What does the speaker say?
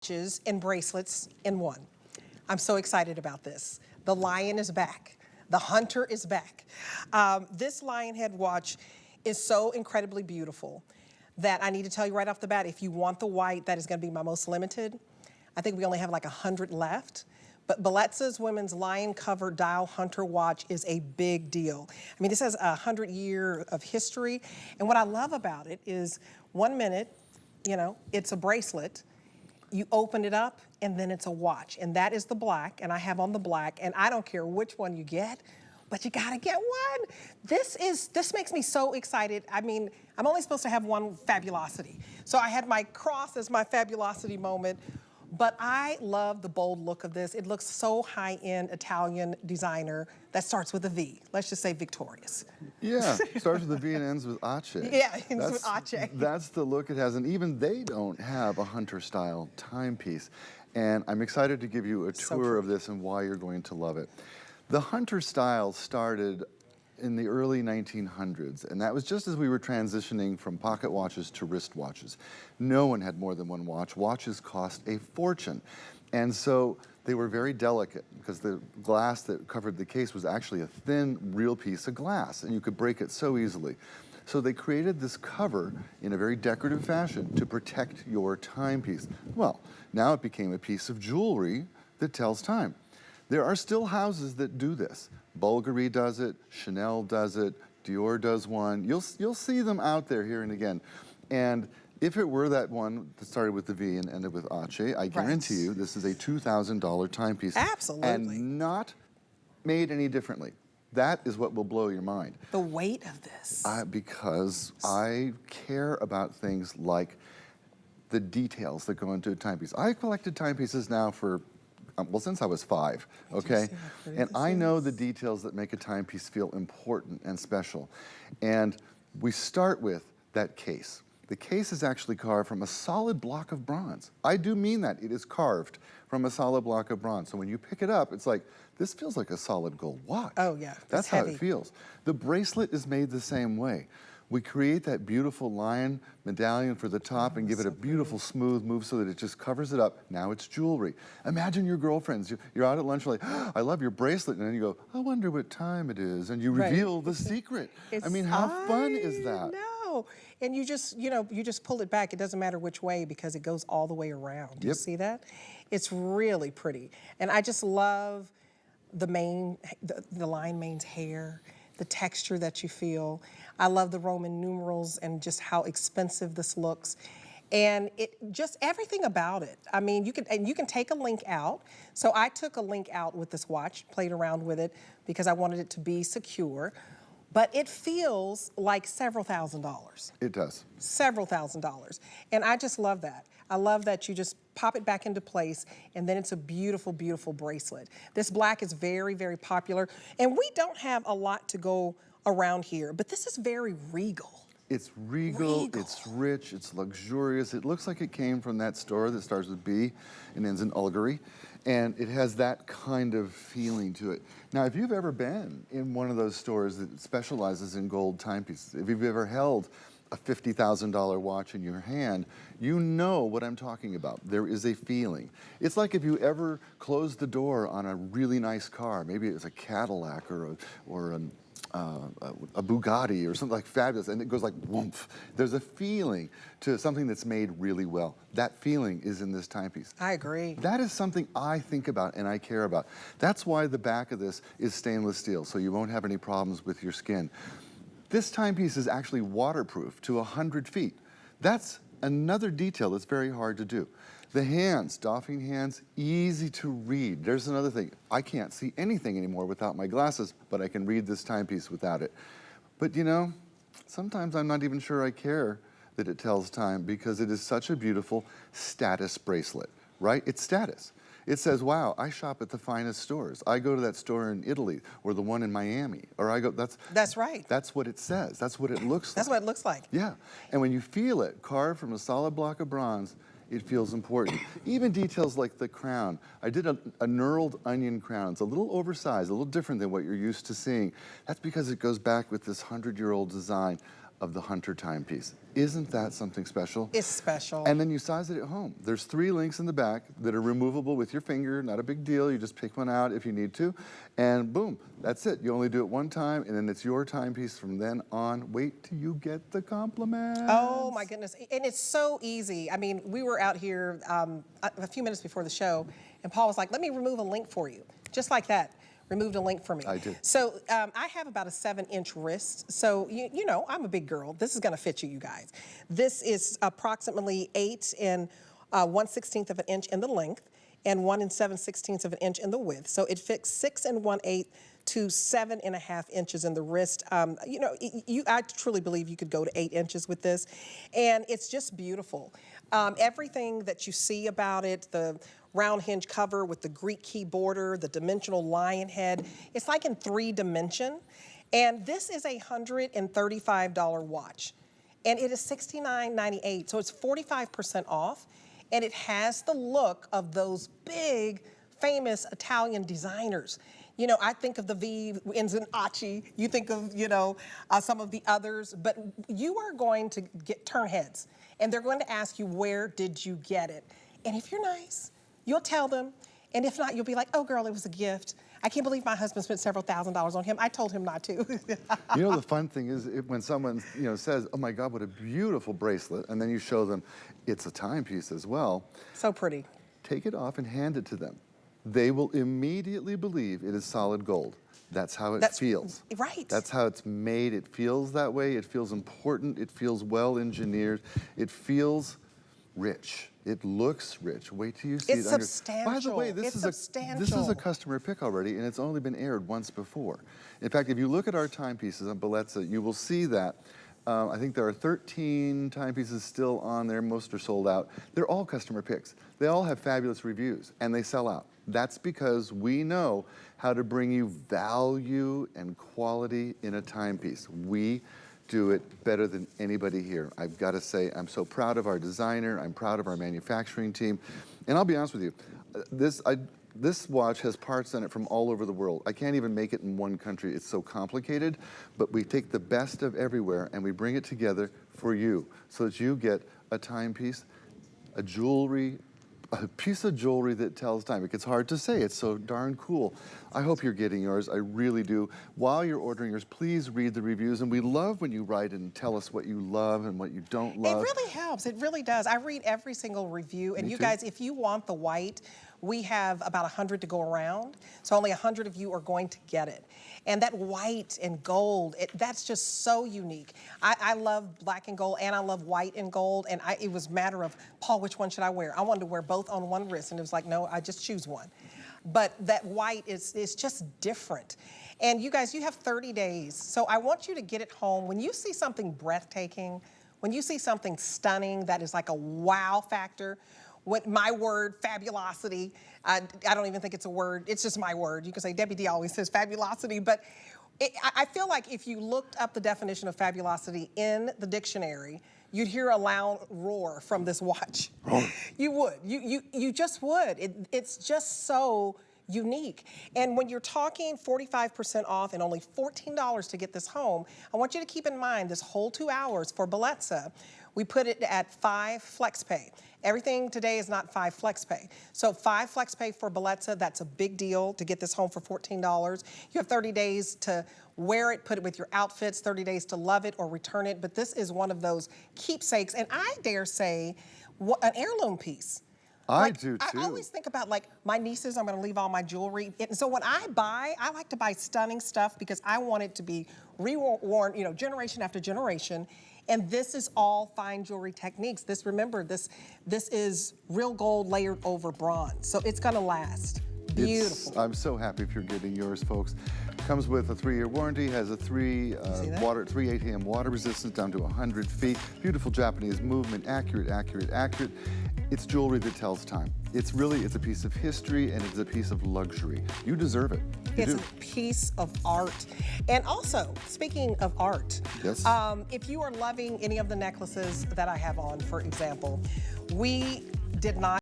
watches and bracelets in one. I'm so excited about this. The lion is back. The hunter is back. This lion head watch is so incredibly beautiful that I need to tell you right off the bat, if you want the white, that is going to be my most limited. I think we only have like 100 left. But Bellezza's women's lion cover dial hunter watch is a big deal. I mean, this has 100 years of history. And what I love about it is 1 minute, you know, it's a bracelet. You open it up and then it's a watch. And that is the black, and I have on the black, and I don't care which one you get, but you gotta get one. This makes me so excited. I mean, I'm only supposed to have one fabulosity. So I had my cross as my fabulosity moment, but I love the bold look of this. It looks so high-end Italian designer that starts with a V. Let's just say victorious. Yeah, starts with a V and ends with Ace. Yeah, it ends with Ace. That's the look it has, and even they don't have a hunter-style timepiece. And I'm excited to give you a tour of this and why you're going to love it. The hunter style started in the early 1900s, and that was just as we were transitioning from pocket watches to wrist watches. No one had more than one watch. Watches cost a fortune. And so they were very delicate because the glass that covered the case was actually a thin, real piece of glass, and you could break it so easily. So they created this cover in a very decorative fashion to protect your timepiece. Well, now it became a piece of jewelry that tells time. There are still houses that do this. Bulgari does it, Chanel does it, Dior does one. You'll see them out there here and again. And if it were that one that started with the V and ended with Ace, I guarantee you this is a $2,000 timepiece. Absolutely. And not made any differently. That is what will blow your mind. The weight of this. Because I care about things like the details that go into a timepiece. I've collected timepieces now for well, since I was 5, okay? And I know the details that make a timepiece feel important and special. And we start with that case. The case is actually carved from a solid block of bronze. I do mean that. It is carved from a solid block of bronze. So when you pick it up, it's like, this feels like a solid gold watch. Oh, yeah. That's how it feels. The bracelet is made the same way. We create that beautiful lion medallion for the top and give it a beautiful smooth move so that it just covers it up. Now it's jewelry. Imagine your girlfriends. You're out at lunch, like, oh, I love your bracelet. And then you go, I wonder what time it is. And you reveal the secret. I mean, how fun is that? No. And you just, you know, you just pull it back. It doesn't matter which way because it goes all the way around. Do you see that? It's really pretty. And I just love the lion mane's hair, the texture that you feel. I love the Roman numerals and just how expensive this looks. And it just everything about it. I mean, you can take a link out. So I took a link out with this watch, played around with it because I wanted it to be secure. But it feels like several $1,000s. It does. Several $1,000s. And I just love that. I love that you just pop it back into place and then it's a beautiful, beautiful bracelet. This black is very, very popular. And we don't have a lot to go around here, but this is very regal. It's regal, it's rich, it's luxurious. It looks like it came from that store that starts with B and ends in Ulgari. And it has that kind of feeling to it. Now, if you've ever been in one of those stores that specializes in gold timepieces, if you've ever held a $50,000 watch in your hand, you know what I'm talking about. There is a feeling. It's like if you ever closed the door on a really nice car, maybe it's a Cadillac or a Bugatti or something like fabulous, and it goes like woomph. There's a feeling to something that's made really well. That feeling is in this timepiece. I agree. That is something I think about and I care about. That's why the back of this is stainless steel, so you won't have any problems with your skin. This timepiece is actually waterproof to 100 feet. That's another detail that's very hard to do. The hands, doffing hands, easy to read. There's another thing. I can't see anything anymore without my glasses, but I can read this timepiece without it. But you know, sometimes I'm not even sure I care that it tells time because it is such a beautiful status bracelet, right? It's status. It says, wow, I shop at the finest stores. I go to that store in Italy or the one in Miami, or I go, that's right. That's what it says. That's what it looks like. That's what it looks like. Yeah, and when you feel it carved from a solid block of bronze, it feels important. Even details like the crown. I did a knurled onion crown. It's a little oversized, a little different than what you're used to seeing. That's because it goes back with this 100-year-old design. of the Hunter timepiece. Isn't that something special? It's special. And then you size it at home. There's 3 links in the back that are removable with your finger, not a big deal. You just pick one out if you need to, and boom, that's it. You only do it one time, and then it's your timepiece from then on. Wait till you get the compliments. Oh my goodness, and it's so easy. I mean, we were out here a few minutes before the show, and Paul was like, let me remove a link for you. Just like that. Removed a link for me. I did. So I have about a 7-inch wrist. So, you know, I'm a big girl. This is gonna fit you, you guys. This is approximately 8 and 1/16 of an inch in the length and 1 7/16 of an inch in the width. So it fits 6 1/8 to 7.5 inches in the wrist. You know, I truly believe you could go to 8 inches with this. And it's just beautiful. Everything that you see about it, the round hinge cover with the Greek key border, the dimensional lion head, it's like in 3 dimension. And this is a $135 watch. And it is $69.98, so it's 45% off. And it has the look of those big, famous Italian designers. You know, I think of the V, Inzanacci, you think of, you know, some of the others, but you are going to turn heads, and they're going to ask you, where did you get it? And if you're nice, you'll tell them, and if not, you'll be like, oh girl, it was a gift. I can't believe my husband spent several $1,000s on him. I told him not to. You know, the fun thing is when someone, you know, says, oh my God, what a beautiful bracelet, and then you show them it's a timepiece as well. So pretty. Take it off and hand it to them. They will immediately believe it is solid gold. That's how it feels. Right. That's how it's made. It feels that way. It feels important. It feels well engineered. It feels rich. It looks rich. Wait till you see It's it. substantial. By the way, this is a customer pick already, and it's only been aired once before. In fact, if you look at our timepieces on Bellezza, you will see that I think there are 13 timepieces still on there. Most are sold out. They're all customer picks. They all have fabulous reviews, and they sell out. That's because we know how to bring you value and quality in a timepiece. We do it better than anybody here. I've got to say, I'm so proud of our designer. I'm proud of our manufacturing team. And I'll be honest with you, this watch has parts on it from all over the world. I can't even make it in one country. It's so complicated, but we take the best of everywhere and we bring it together for you so that you get a timepiece, a piece of jewelry that tells time. It gets hard to say, it's so darn cool. I hope you're getting yours, I really do. While you're ordering yours, please read the reviews, and we love when you write and tell us what you love and what you don't love. It really helps, it really does. I read every single review, and Me you too. guys, if you want the white, we have about 100 to go around, so only 100 of you are going to get it. And that white and gold, that's just so unique. I love black and gold, and I love white and gold, and it was a matter of, Paul, which one should I wear? I wanted to wear both on one wrist, and it was like, no, I just choose one. But that white is just different. And you guys, you have 30 days, so I want you to get it home. When you see something breathtaking, when you see something stunning that is like a wow factor, with my word, fabulosity, I don't even think it's a word, it's just my word. You can say, Debbie D always says fabulosity, but I feel like if you looked up the definition of fabulosity in the dictionary, you'd hear a loud roar from this watch. You would, you just would. It's just so unique. And when you're talking 45% off and only $14 to get this home, I want you to keep in mind this whole 2 hours for Bellezza, we put it at 5 flex pay. Everything today is not 5 flex pay. So 5 flex pay for Bellezza, that's a big deal to get this home for $14. You have 30 days to wear it, put it with your outfits, 30 days to love it or return it, but this is one of those keepsakes, and I dare say, an heirloom piece. I do too. I always think about, like, my nieces, I'm gonna leave all my jewelry. And so when I buy, I like to buy stunning stuff because I want it to be reworn, you know, generation after generation. And this is all fine jewelry techniques. Remember, this is real gold layered over bronze. So it's gonna last. Beautiful. I'm so happy if you're getting yours, folks. Comes with a 3-year warranty, has a 3 ATM water resistant down to 100 feet. Beautiful Japanese movement, accurate. It's jewelry that tells time. It's a piece of history, and it's a piece of luxury. You deserve it. It's a piece of art. And also, speaking of art, yes. If you are loving any of the necklaces that I have on, for example, we did not